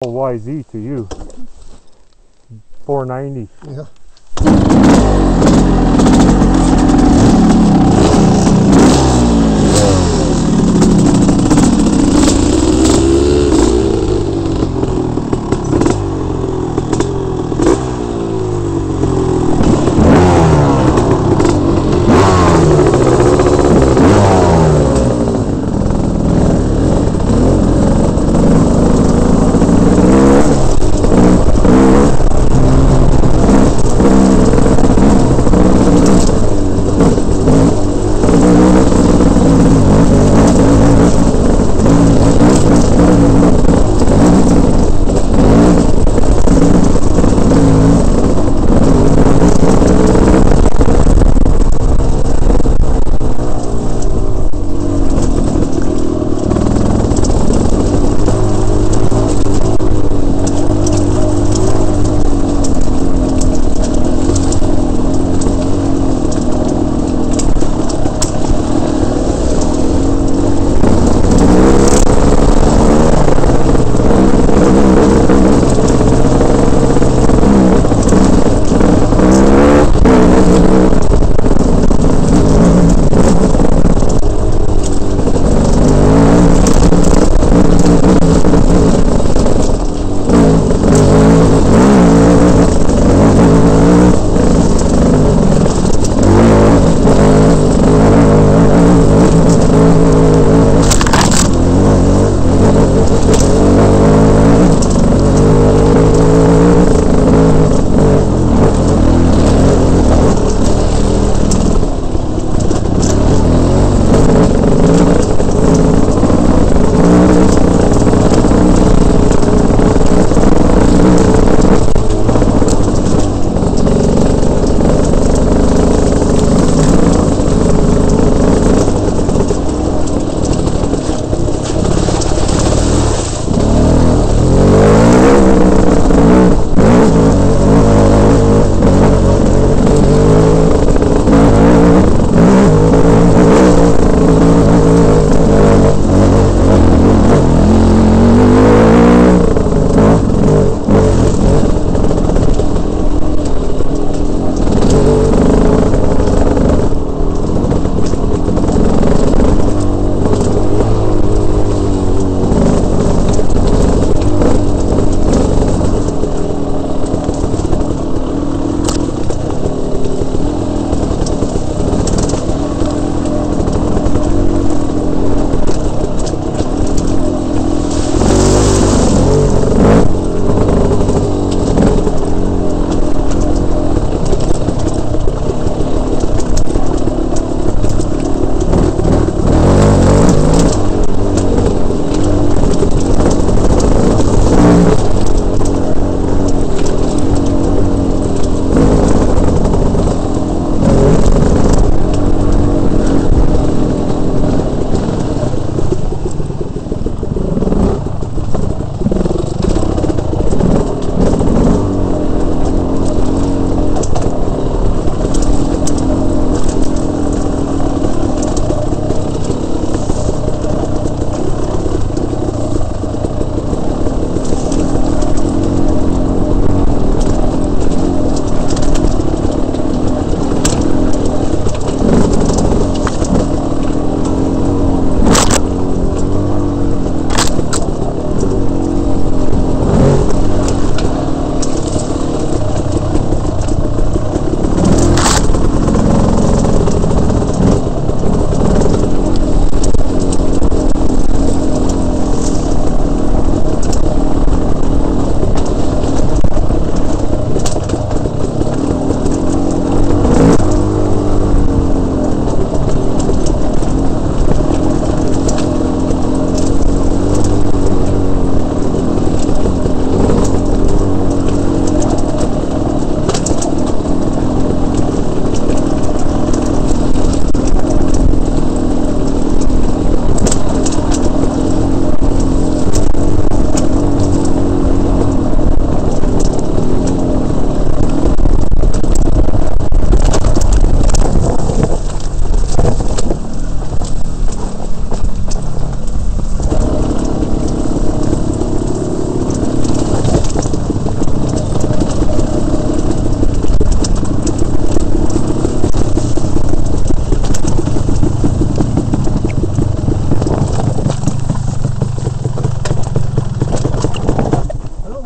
YZ to you. 490. Yeah.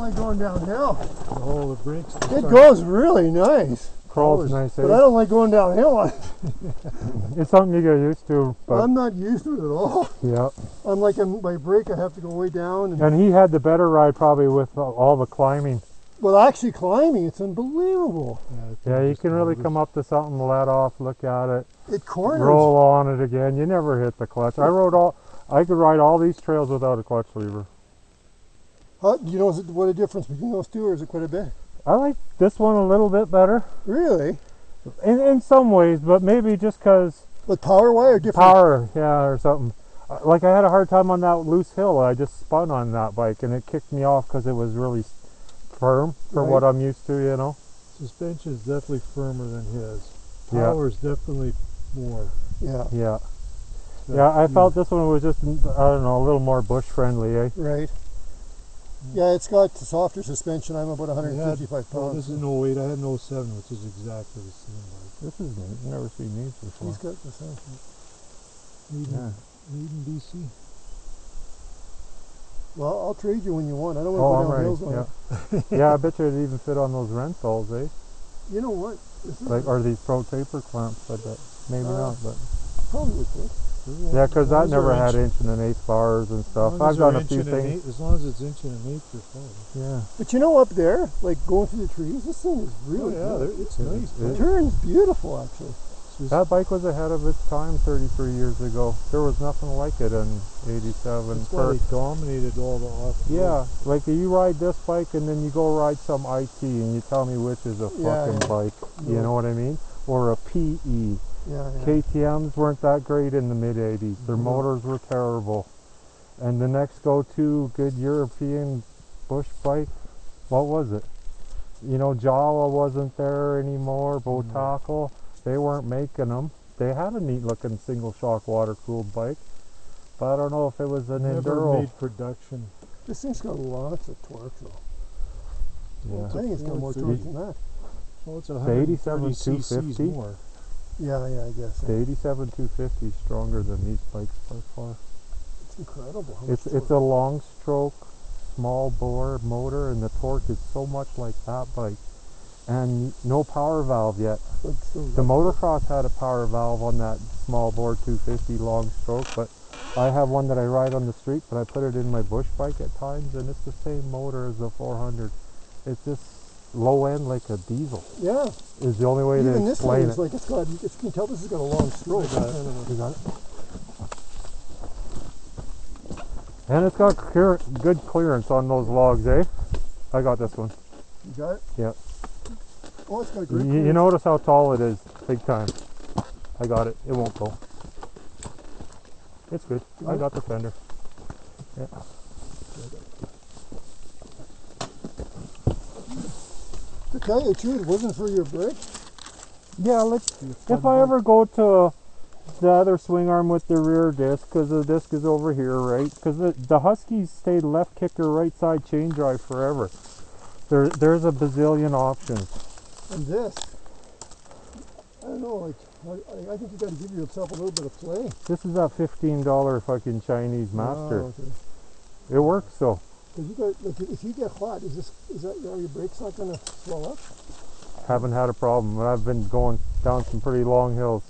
like going downhill. Oh, the brakes. It goes really nice. Crawls nice, but I don't like going downhill. It's something you get used to. But I'm not used to it at all. yeah. I'm like, my brake, I have to go way down. And he had the better ride probably with all the climbing. Well, actually climbing, it's unbelievable. Yeah, you can really come up to something, let off, look at it. It corners. Roll on it again. You never hit the clutch. I could ride all these trails without a clutch lever. Do you know what a difference between those two, or is it quite a bit? I like this one a little bit better. Really? In some ways, but maybe just because... But power-wise or different? Power, yeah, or something. Like I had a hard time on that loose hill. I just spun on that bike and it kicked me off because it was really firm for what I'm used to, you know. Suspension is definitely firmer than his. Power is definitely more. Yeah. Yeah. Yeah, I felt this one was just, I don't know, a little more bush friendly, eh? Right. Yeah, it's got softer suspension. I'm about 155 pounds. Well, this is an 08. I had an 07, which is exactly the same bike. This is neat. I've never seen these before. He's got the same. Made in BC. Well, I'll trade you when you want. I don't want to go down hills on it. Yeah, I bet you it'd even fit on those Rensols, eh? You know what? Like, are these pro taper clamps? I bet. Maybe not, but... Probably would fit. Yeah, because that never had inch and an eighth bars and stuff. I've done a few things. As long as it's inch and an eighth, you're fine. Yeah. But you know, up there, like going through the trees, this thing is really good. It's nice. The turn's beautiful, actually. That bike was ahead of its time 33 years ago. There was nothing like it in 87. That's why they dominated all the off-road. Yeah, like you ride this bike and then you go ride some IT and you tell me which is a fucking bike. You know what I mean? Or a PE. KTMs weren't that great in the mid-80s. Their motors were terrible. And the next go-to good European bush bike, what was it? You know, Jawa wasn't there anymore, Botacle. They weren't making them. They had a neat-looking single-shock water-cooled bike, but I don't know if it was an Never enduro. made production. This thing's got lots of torque, though. Yeah. I think it's got more torque than that. Well, it's The 130 87 cc's 250. more. Yeah, I guess. The 87 250 is stronger than these bikes by far. It's incredible. It's a long stroke, small bore motor, and the torque is so much like that bike. And no power valve yet. The motocross had a power valve on that small bore 250 long stroke, but I have one that I ride on the street, but I put it in my bush bike at times, and it's the same motor as the 400. It's just low end like a diesel. Yeah. Is the only way Even to this explain one it. is like, you can tell this has got a long stroke. You got it? And it's got good clearance on those logs, eh? I got this one. You got it? Yeah. Oh, it's got great You notice how tall it is, big time. I got it. It won't go. It's good. I got the fender. Yeah. To tell you the truth, it wasn't for your brake. Yeah, if I ever go to the other swing arm with the rear disc, because the disc is over here, right? Because the Huskies stayed left kicker, right side chain drive forever. There's a bazillion options. And this, I don't know, like, I think you got to give yourself a little bit of play. This is that $15 fucking Chinese master. Oh, okay. It works though. Because you got, like, if you get hot, are your brakes not going to swell up? Haven't had a problem. I've been going down some pretty long hills.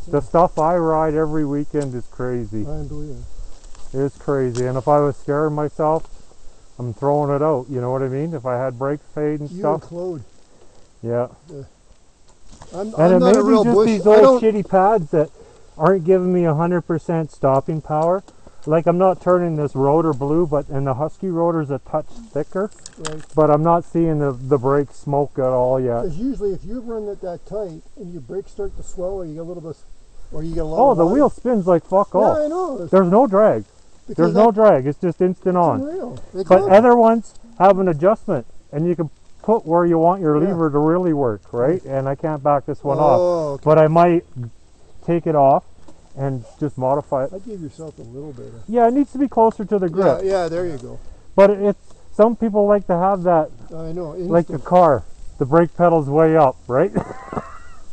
The stuff I ride every weekend is crazy. I believe it. It's crazy. And if I was scaring myself, I'm throwing it out. You know what I mean? If I had brake fade and you stuff. and Claude. Yeah. I'm it not may a be real just bush. these old shitty pads that aren't giving me 100% stopping power. Like, I'm not turning this rotor blue, and the Husky rotor's a touch thicker. Right. But I'm not seeing the brake smoke at all yet. Because usually if you run it that tight and your brakes start to swell, or you get a little bit, or you get a lot of the wheel spins like fuck off. Yeah, I know. There's no drag. There's no drag. It's just instant on. Unreal. But other ones have an adjustment, and you can put where you want your lever to really work, right? And I can't back this one off. Okay. But I might take it off and just modify it. I'd give yourself a little bit. Yeah, it needs to be closer to the grip. Yeah, there you go. But some people like to have that, I know. like a car. The brake pedal's way up, right?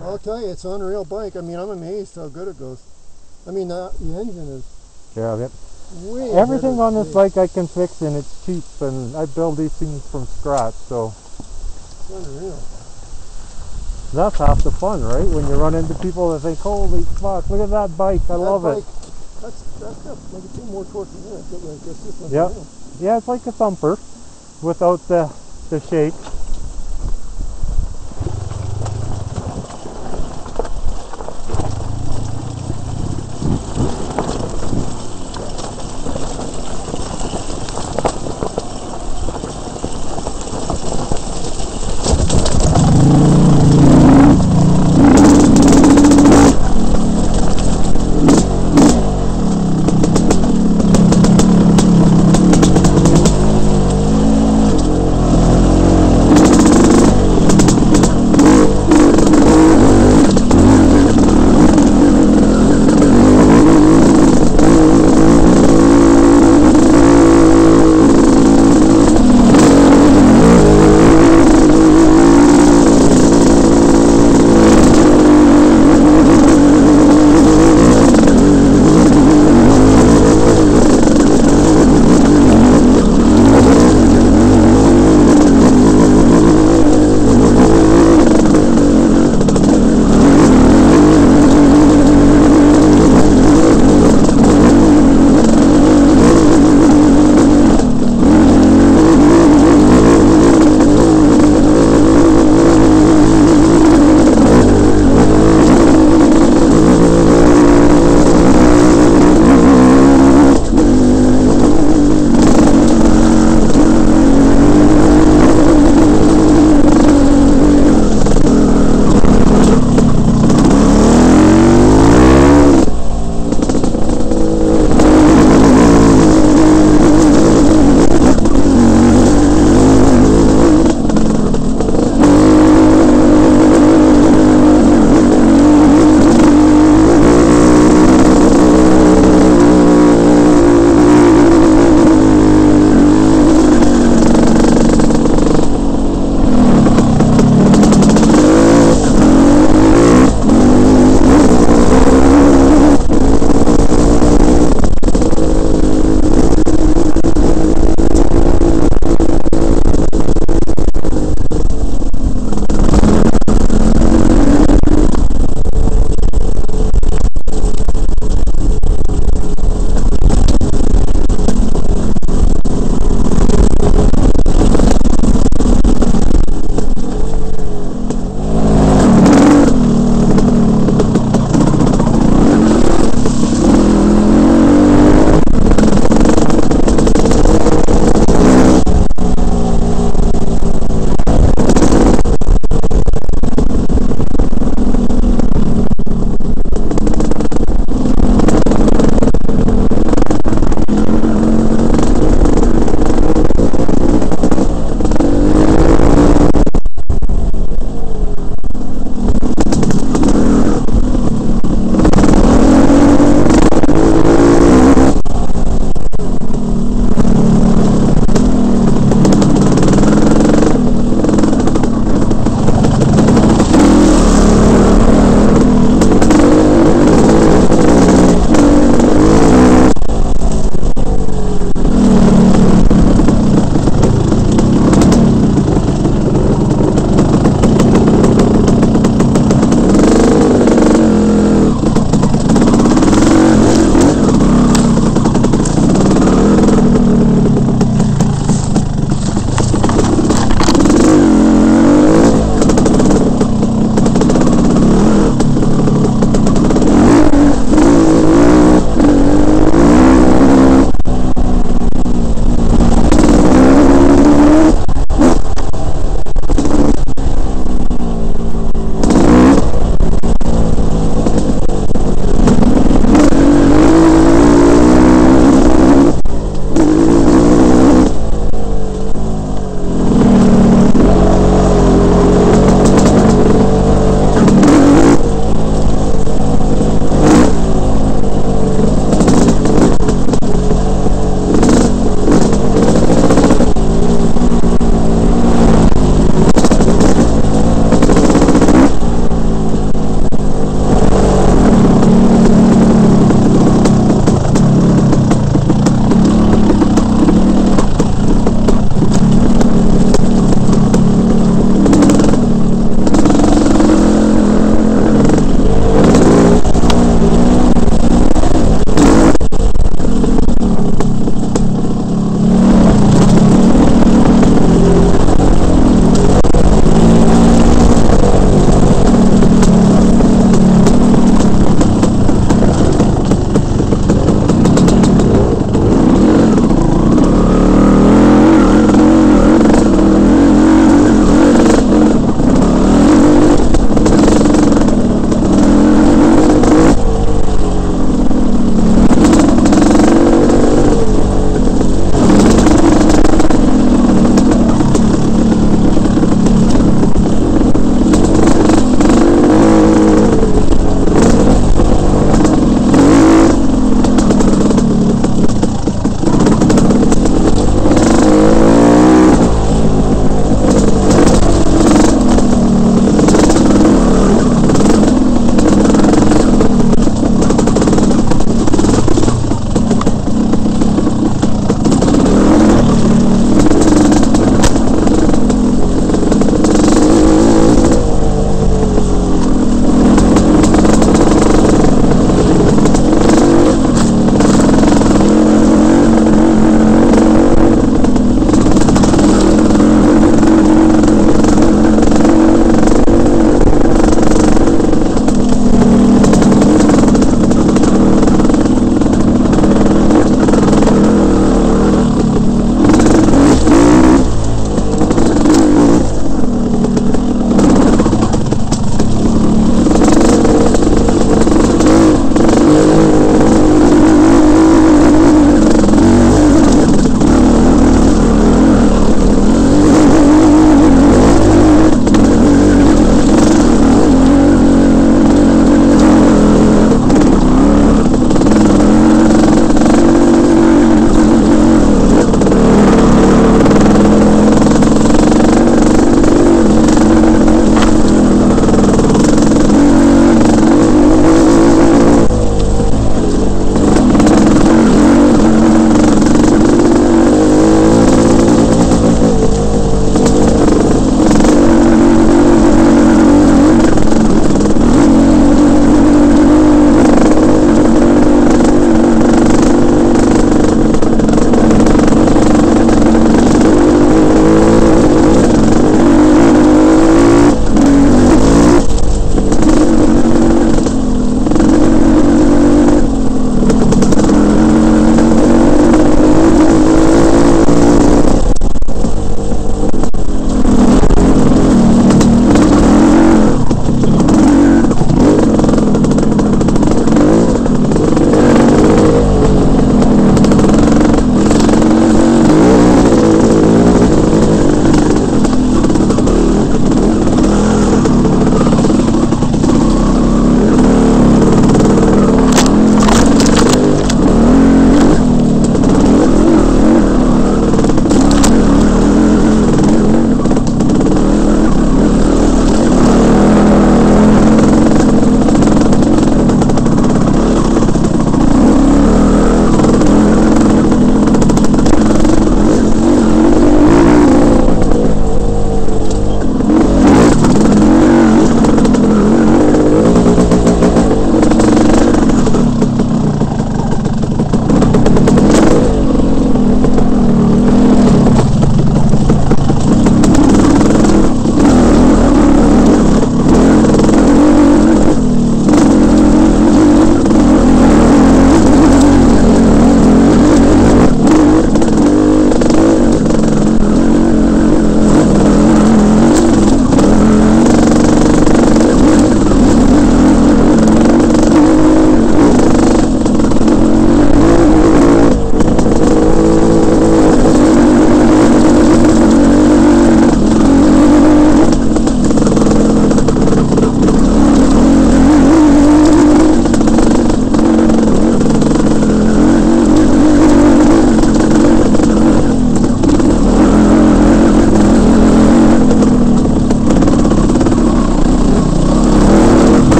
I'll tell you, it's an unreal bike. I mean, I'm amazed how good it goes. I mean, the engine is... Yeah, way Everything ahead on of this me. bike I can fix and it's cheap, and I build these things from scratch, so It's unreal. that's half the fun, right? When you run into people that think, holy fuck, look at that bike, I love it. That's got like a few more torque than that. Like that's just Yep. unreal. Yeah, it's like a thumper without the shake.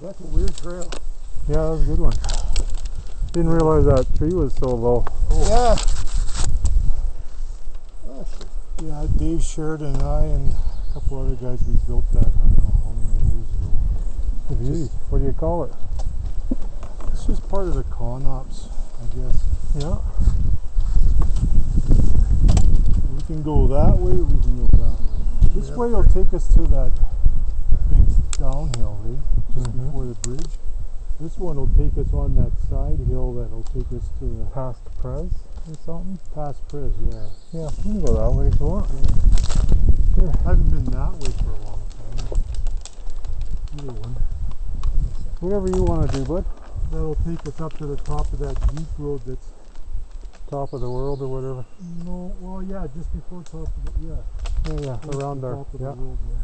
That's a weird trail. Yeah, that was a good one. Didn't realize that tree was so low. Yeah. Oh, shit. Yeah, Dave Sheridan and I and a couple other guys, we built that, I don't know how many years ago. Gee, what do you call it? It's just part of the Conops, I guess. Yeah. We can go that way or we can go that way. This way will take us to that big downhill, eh? Just before the bridge. This one will take us on that side hill that'll take us to the Past Prez or something? past Prez, yeah. Yeah, we can go that way if you want. Sure. I haven't been that way for a long time. Either one. Whatever you want to do, bud. That'll take us up to the top of that Jeep road that's... Top of the world or whatever. No, well, yeah, just before top of the... Yeah. Yeah, around there. Top of Yeah. the road, yeah.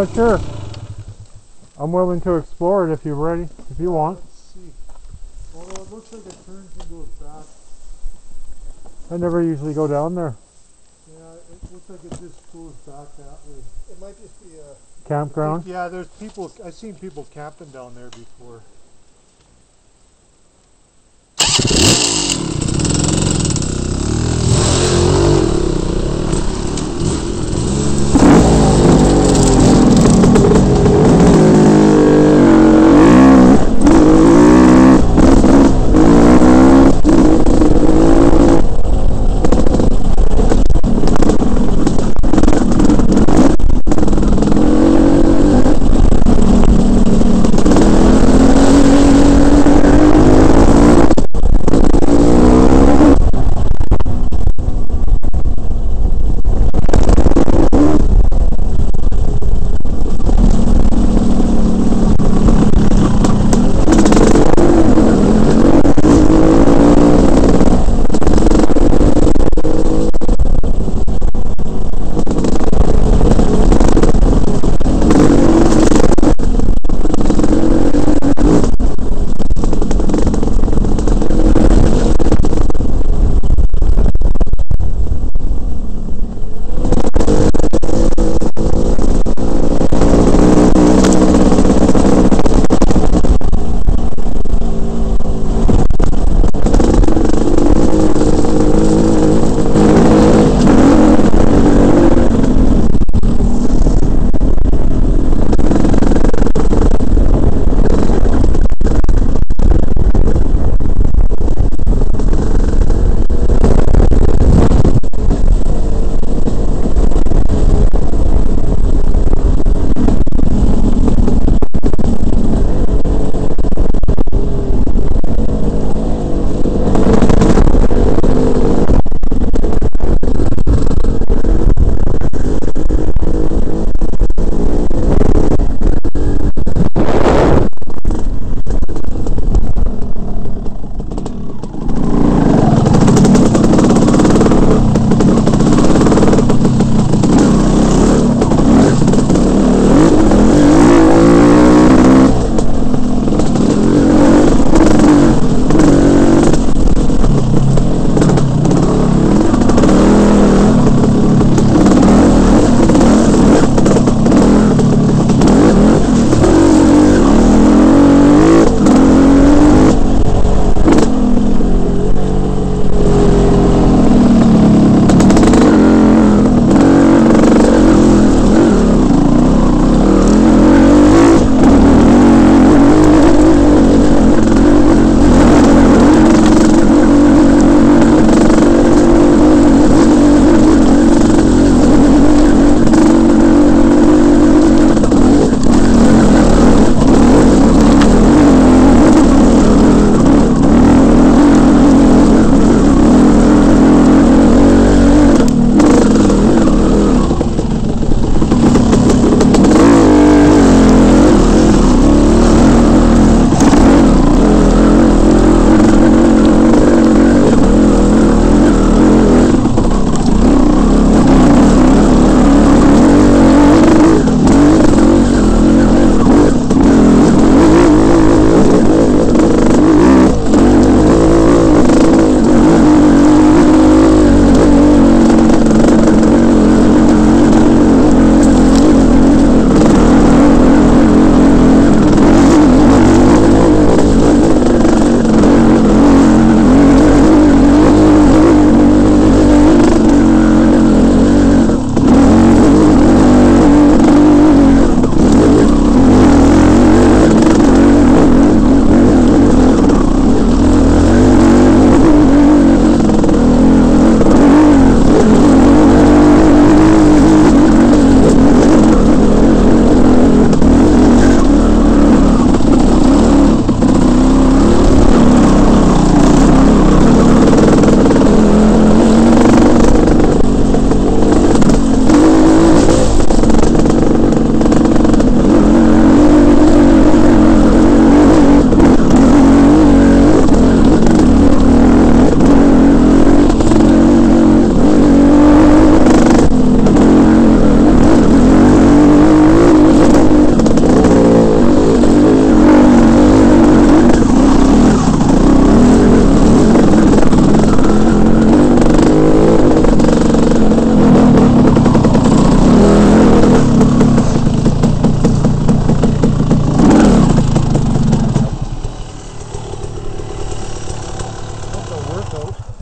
not sure. I'm willing to explore it if you're ready, if you want. Let's see. Although it looks like it turns and goes back. I never usually go down there. Yeah, it looks like it just goes back that way. It might just be a Campground? Yeah, there's people, I've seen people camping down there before.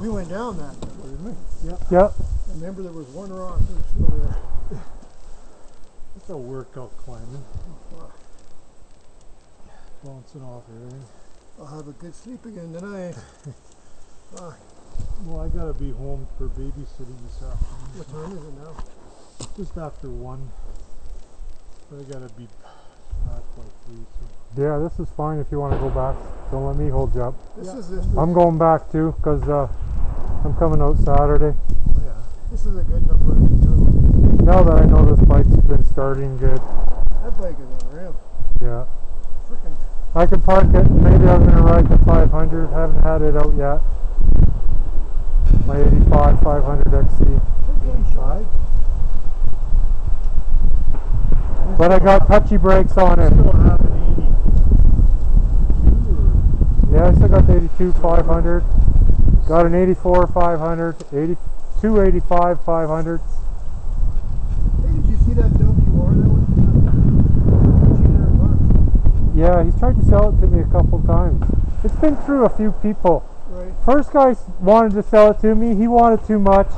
We went down that, didn't we? Yep. Yep. I remember there was one rock that was still there. It's a workout climbing. Bouncing off everything. I'll have a good sleep again tonight. Well, I gotta be home for babysitting this afternoon. What time is it now? Just after 1. But I gotta be back by 3. So. Yeah, this is fine if you want to go back. Don't let me hold you up. This Yeah. is this. I'm going back too because I'm coming out Saturday. Oh, yeah. This is a good enough run to go. Now that I know this bike's been starting good. That bike is unreal. Yeah. Freaking. I can park it. Maybe I'm going to ride the 500. Haven't had it out yet. My 85 500 XC. 85? But I got touchy brakes on it. Still have an 82 or? Yeah, I still got the 82 500. Got an 84 500. 82 85 500. Hey, did you see that WR that was $1,500? Yeah, he's tried to sell it to me a couple times. It's been through a few people. Right. First guy wanted to sell it to me. He wanted too much.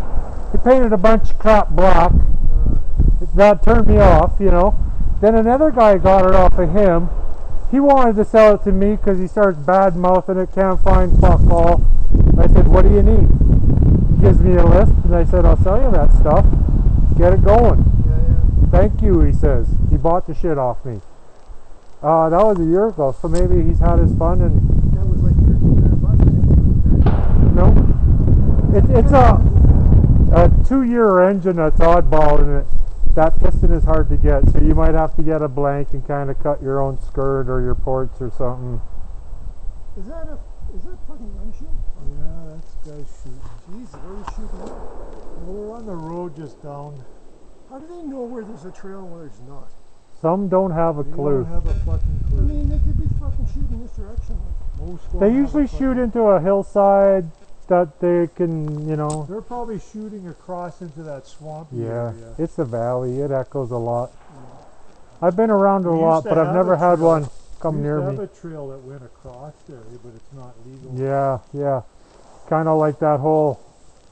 He painted a bunch of crap black. That turned me off, you know. Then another guy got it off of him. He wanted to sell it to me because he starts bad mouthing it, can't find fuck all. I said, what do you need? He gives me a list and I said, I'll sell you that stuff. Get it going. Yeah. Thank you, he says. He bought the shit off me. That was a year ago, so maybe he's had his fun and That was like $1,300, I think. no. It's a 2-year engine that's oddball in it. That piston is hard to get, so you might have to get a blank and kind of cut your own skirt or your ports or something. Is that fucking windshield? Yeah, that's guy's shooting. Jeez, where are you shooting at? Well, we're on the road just down. How do they know where there's a trail and where there's not? Some don't have a They clue. don't have a fucking I clue. mean, they could be fucking shooting this direction. Most don't They have usually a fucking- shoot into a hillside that they can, you know. They're probably shooting across into that swampy Yeah, area. it's a valley. It echoes a lot. I've been around a We lot, used to but I've have never a had trail. one come We used near to have me. a trail that went across there, but it's not legal. Yeah. Kind of like that whole,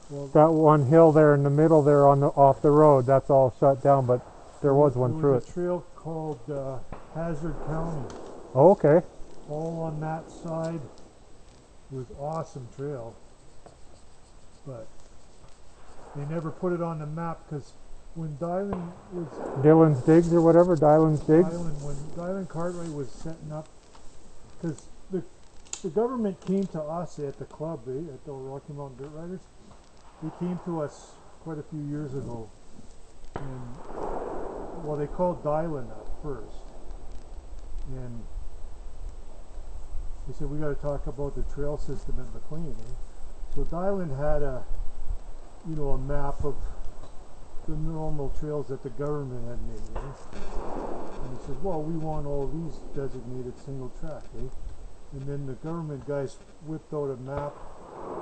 Well, that one hill there in the middle there on the off the road. That's all shut down, but there was one through There it. was a trail called Hazard County. Oh, okay. All on that side. It was awesome trail. But they never put it on the map because when Dylan was Dylan's Digs or whatever. Dylan's Digs. when Dylan Cartwright was setting up, because the government came to us at the club, at the Rocky Mountain Dirt Riders. They came to us quite a few years ago, and well, they called Dylan up first, and they said we got to talk about the trail system at McLean. So Dylan had a map of the normal trails that the government had made. And he said, well, we want all these designated single track, And then the government guys whipped out a map,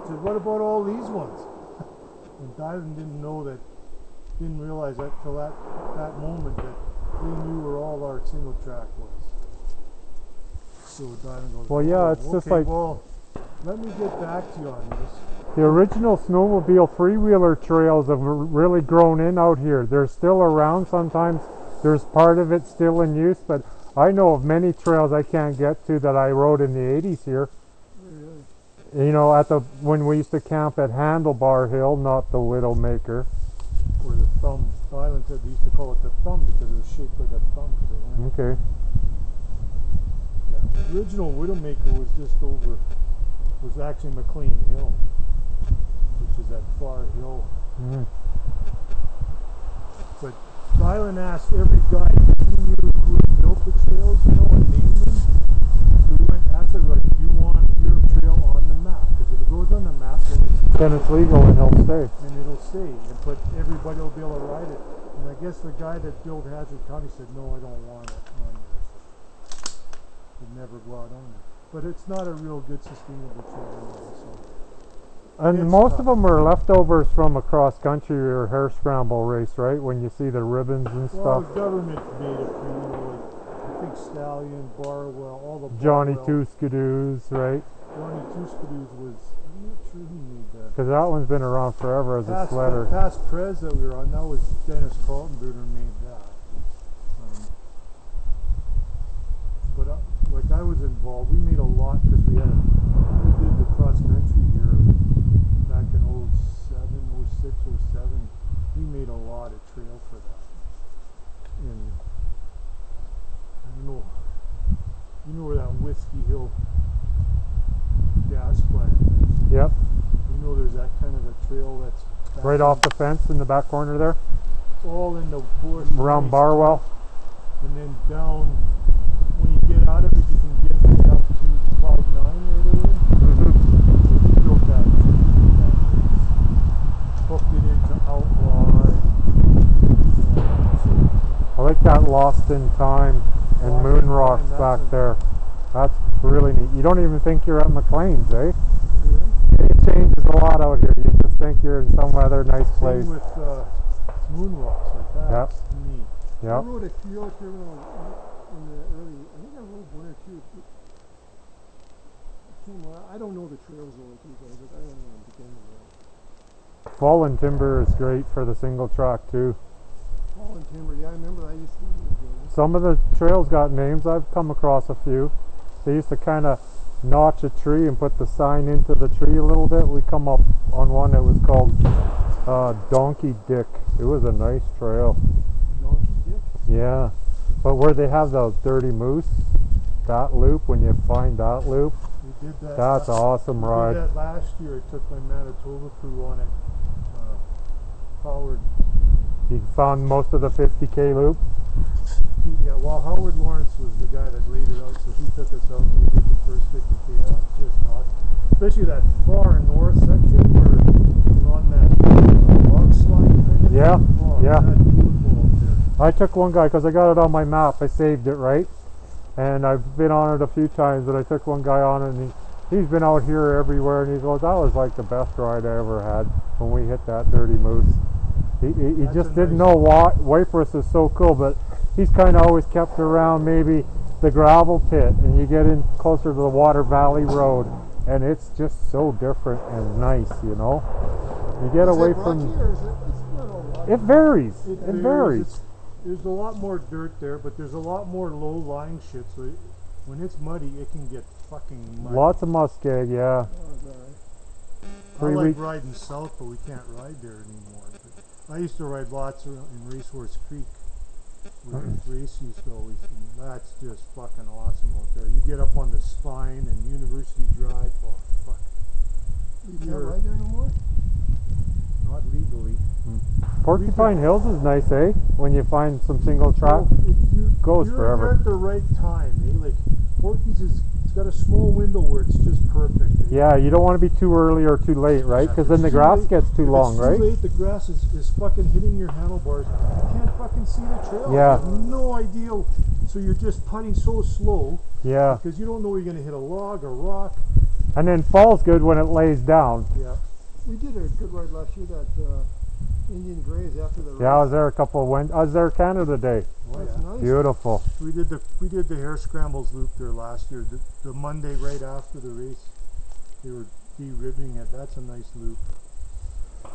said, what about all these ones? And Dylan didn't realize that till that moment that they knew where all our single track was. So Dylan goes, Well, yeah, oh, it's just okay, like- well, let me get back to you on this. The original snowmobile three-wheeler trails have really grown in out here. They're still around sometimes. There's part of it still in use, but I know of many trails I can't get to that I rode in the 80s here. Really? You know, when we used to camp at Handlebar Hill, not the Widowmaker. Or the thumb. Dylan said they used to call it the thumb because it was shaped like a thumb. Okay. Yeah. The original Widowmaker was actually McLean Hill, which is that far hill. Mm. But Dylan asked every guy who knew who built the trails, and named them. So we went and asked everybody, do you want your trail on the map? Because if it goes on the map, Then it's legal and it'll stay. it'll stay. But everybody will be able to ride it. And I guess the guy that built Hazard County said, no, I don't want it on there. So it never go out on there. But it's not a real good sustainable trail anyway, so. And It's most tough. of them are leftovers from a cross-country or hare scramble race, right? When you see the ribbons and Well, stuff. the government made a few, like, I think Stallion, Barwell, all the Johnny Barwell. Two Skidoos, right? Oldhusky-dude was, I'm not sure who made that. Because that one's been around forever as a sledder. Past Prez that we were on, that was Dennis Kaltenbrunner made that. But like I was involved, we made a lot because we did the cross country here back in 06, 07. We made a lot of trail for that. And I don't know, you know where that Whiskey Hill gas plant is? Yep. You know there's that kind of a trail that's Right off the fence in the back corner there? all in the bush. Around Barwell? And then down, when you get out of it, you can get up to Cloud 9 right away. We built that. Hooked it into Outlaw. I like that Lost in Time and Lost Moon in Rocks Time, back that's there. That's really neat. You don't even think you're at McLean's, eh? Yeah. It changes a lot out here. You just think you're in some other nice place. Same with Moon Rocks like that. Yep. That's neat. I Yep. rode a few out here when I was in the early, I think I rode one or two. I don't know the trails though like you guys, like I don't know the beginning of Fallen Timber is great for the single track too. Fallen Timber, yeah, I remember that. I used to do Some of the trails got names. I've come across a few. They used to kind of notch a tree and put the sign into the tree a little bit. We come up on one that was called Donkey Dick. It was a nice trail. Donkey Dick? Yeah. But where they have the Dirty Moose, that loop, when you find that loop, We did that. that's an awesome We ride. did that last year. I took my Manitoba crew on it. Howard. You found most of the 50K loop? Yeah, well, Howard Lawrence was the guy that laid it out, so he took us out and we did the first 50K. That was just awesome. Especially that far north section where we're on that rock slide kind of Yeah, thing. Oh, yeah. That's beautiful out there. I took one guy because I got it on my map. I saved it, right? And I've been on it a few times, but I took one guy on it and he's been out here everywhere and he goes, that was like the best ride I ever had when we hit that Dirty Moose. He just didn't know why Waitress is so cool, but he's kind of always kept around maybe the gravel pit, and you get in closer to the Water Valley Road, and it's just so different and nice, you know. You get away from. It varies. It varies. There's a lot more dirt there, but there's a lot more low-lying shit. So when it's muddy, it can get fucking muddy. Lots of muskeg, yeah. I like riding south, but we can't ride there anymore. But I used to ride lots in Racehorse Creek, where race used to always, and that's just fucking awesome out there. You get up on the Spine and University Drive, oh fuck. You can't ride there no more? Not legally. Porcupine Hills is nice, eh? When you find some single track, goes forever. You're at the right time, eh? Like Porky's it's got a small window where it's just perfect. Eh? Yeah, you don't want to be too early or too late, right? Because then the grass gets too long, right? If it's too late, the grass is fucking hitting your handlebars. You can't fucking see the trail. Yeah. You have no idea. So you're just putting so slow. Yeah. Because you don't know you're going to hit a log, a rock. And then fall's good when it lays down. Yeah. We did a good ride last year, that Indian Grays after the race. Yeah, I was there a couple of I was there Canada Day. Oh, That's yeah. nice. Beautiful. We did the Hare Scrambles loop there last year. The Monday right after the race, they were de-ribbing it. That's a nice loop.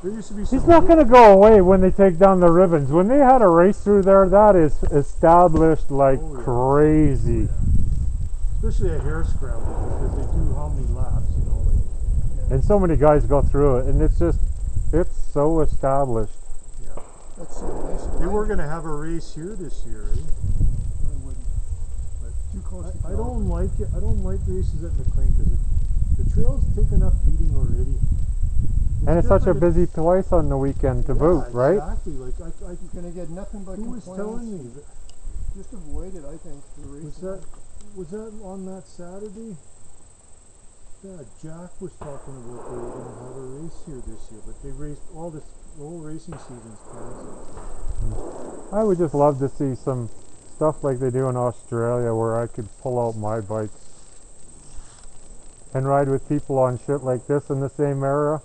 There used to be some. It's not going to go away when they take down the ribbons. When they had a race through there, that is established like crazy. Oh, yeah. Especially a Hare Scramble, because they do how many laps, you know. Like, yeah. And so many guys go through it, and it's so established. Yeah. That's so nice. They were going to have a race here this year, eh? I wouldn't. But Too close to I don't like it. I don't like races at McLean because the trails take enough beating already. And it's such a busy place on the weekend to boot, right? Exactly. Like You're going to get nothing but who was complaints. telling me that? Just avoid it, I think. The race. Was that on that Saturday? Yeah, Jack was talking about they were going to have a race here this year, but they raced the whole racing season's canceled. I would just love to see some stuff like they do in Australia where I could pull out my bikes and ride with people on shit like this in the same era.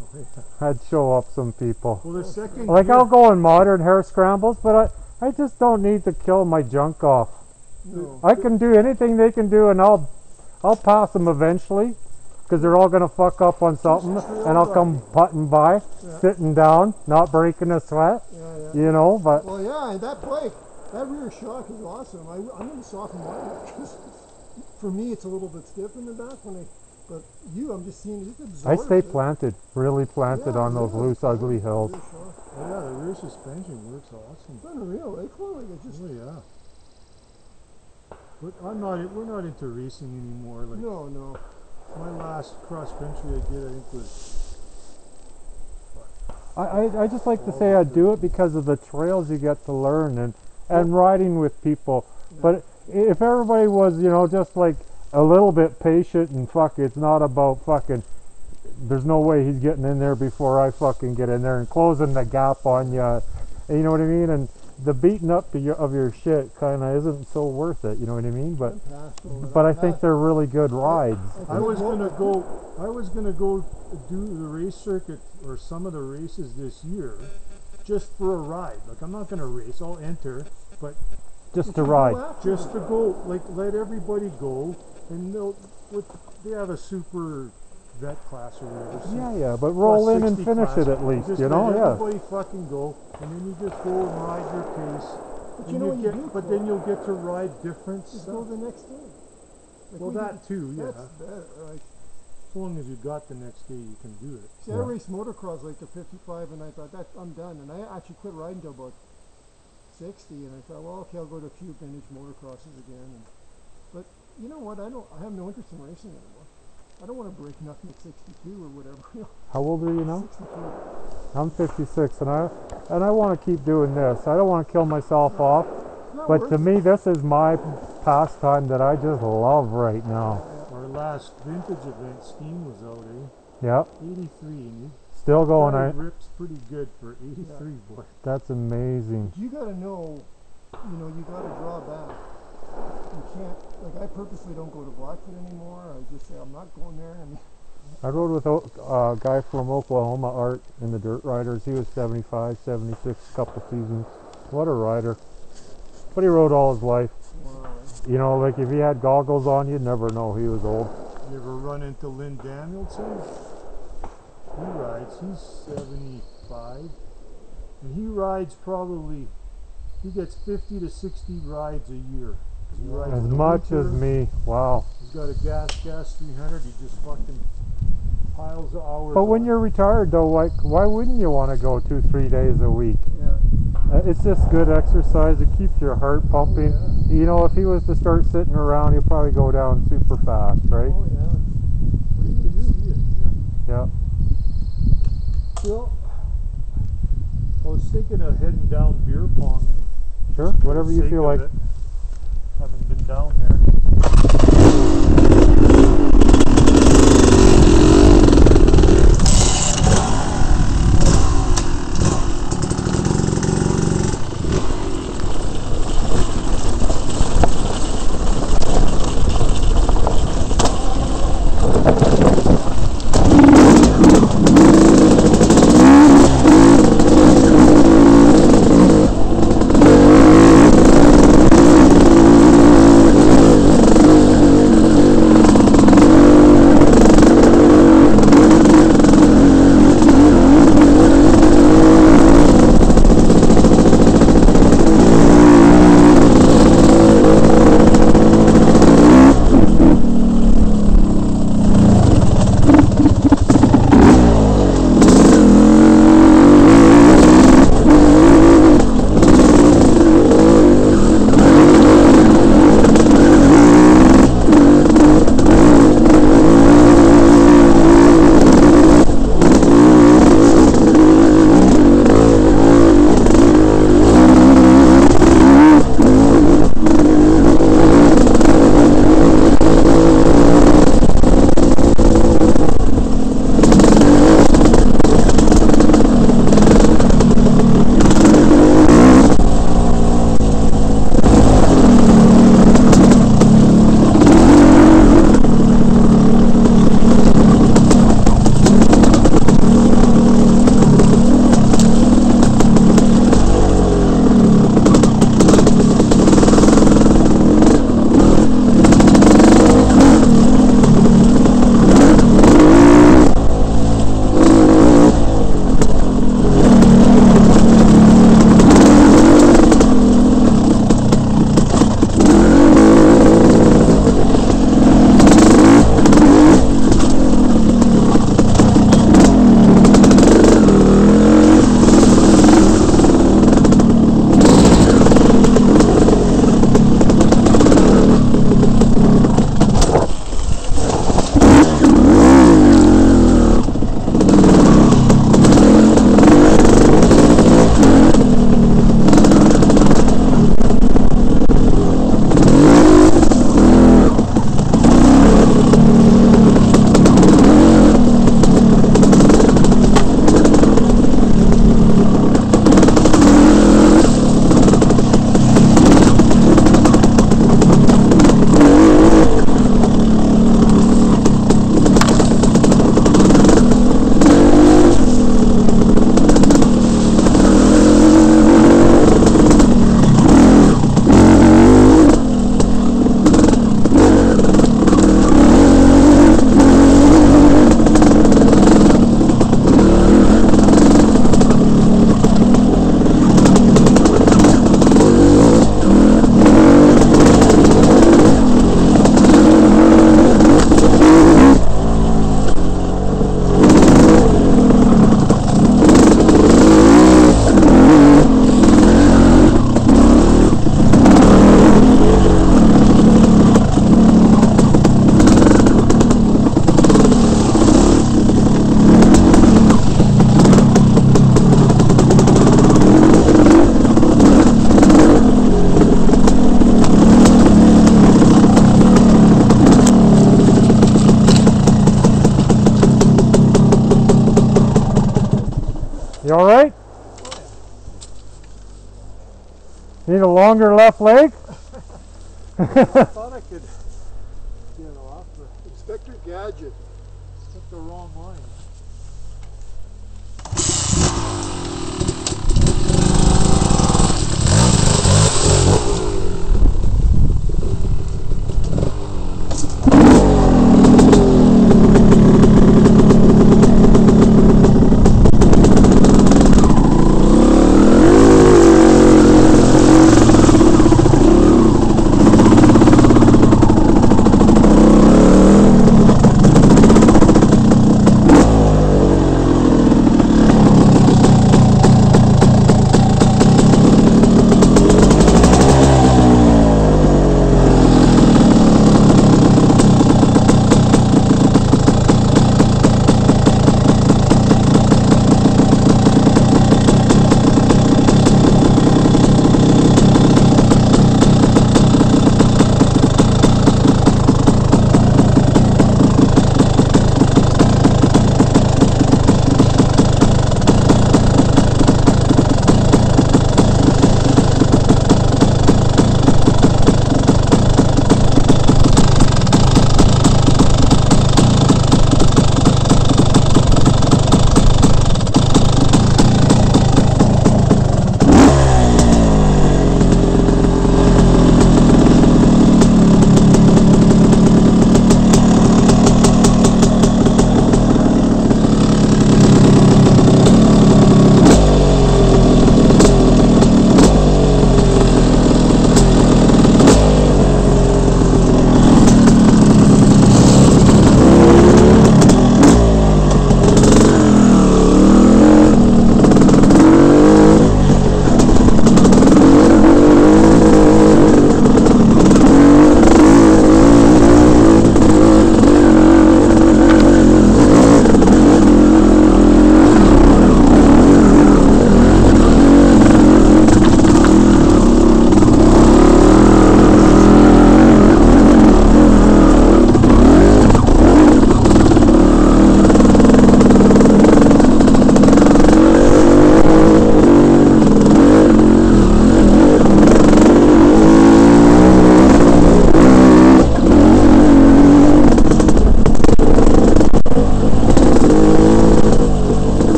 Oh, yeah. I'd show up some people. Well, the second Like year, I'll go in modern Hare Scrambles, but I just don't need to kill my junk off. No. I can do anything they can do, and I'll pass them eventually. because they're all gonna fuck up on something, and I'll come putting by, sitting down, not breaking a sweat, you know. But well, yeah, and that bike, that rear shock is awesome. I'm gonna soften mine up, because for me it's a little bit stiff in the back when but I'm just seeing it absorbs. I stay planted, really planted on those loose, ugly hills. Oh yeah, the rear suspension works awesome. It's unreal, eh? Like it just. Oh yeah. But we're not into racing anymore. Like No. my last cross country I did, I think was. I just like to say I do it because of the trails you get to learn and riding with people. But if everybody was, you know, just like a little bit patient and fuck, it's not about fucking, there's no way he's getting in there before I fucking get in there and closing the gap on you. You know what I mean? And the beating up of your shit kind of isn't so worth it. You know what I mean? But I think they're really good rides. I was gonna go do the race circuit or some of the races this year, just for a ride. Like I'm not gonna race. I'll enter, but just to ride. Just to go. Like let everybody go, and they have a super vet class or whatever. Yeah, but roll in and finish it at least, just you know. Everybody fucking go, and then you just go and ride your pace. But you know what you do? But then you'll get to ride different Just stuff. go the next day. Like well, that too, yeah. That's better, right? As long as you got the next day, you can do it. See, I raced motocross like to 55, and I thought that I'm done. And I actually quit riding till about 60, and I thought, well, okay, I'll go to a few vintage motocrosses again. But you know what? I have no interest in racing anymore. I don't want to break nothing at 62 or whatever. How old are you now? 62. I'm 56, and I want to keep doing this. I don't want to kill myself off, but to me, this is my pastime that I just love right now. Our last vintage event, Steam was out, eh? Yep. 83, and still going. It rips pretty good for 83, boy. That's amazing. You got to know, you got to draw back. You can't, like I purposely don't go to Blackfoot anymore. I just say I'm not going there. I rode with a guy from Oklahoma, Art, in the Dirt Riders. He was 75, 76, a couple seasons. What a rider. But he rode all his life. Wow. You know, like if he had goggles on, you'd never know he was old. You ever run into Lynn Danielson? He rides, he's 75. And he rides he gets 50 to 60 rides a year. As much as me, wow. He's got a gas 300, he just fucking piles of hours. But when you're retired though, like, why wouldn't you want to go 2-3 days a week? Yeah. It's just good exercise, it keeps your heart pumping. Oh, yeah. You know, if he was to start sitting around, he'll probably go down super fast, right? Oh yeah. Well, you can see it, Yeah. Well, I was thinking of heading down beer pong. Sure, whatever you feel like. Haven't been down there. You all right? Need a longer left leg? I thought I could get off, but Inspector Gadget. took the wrong line.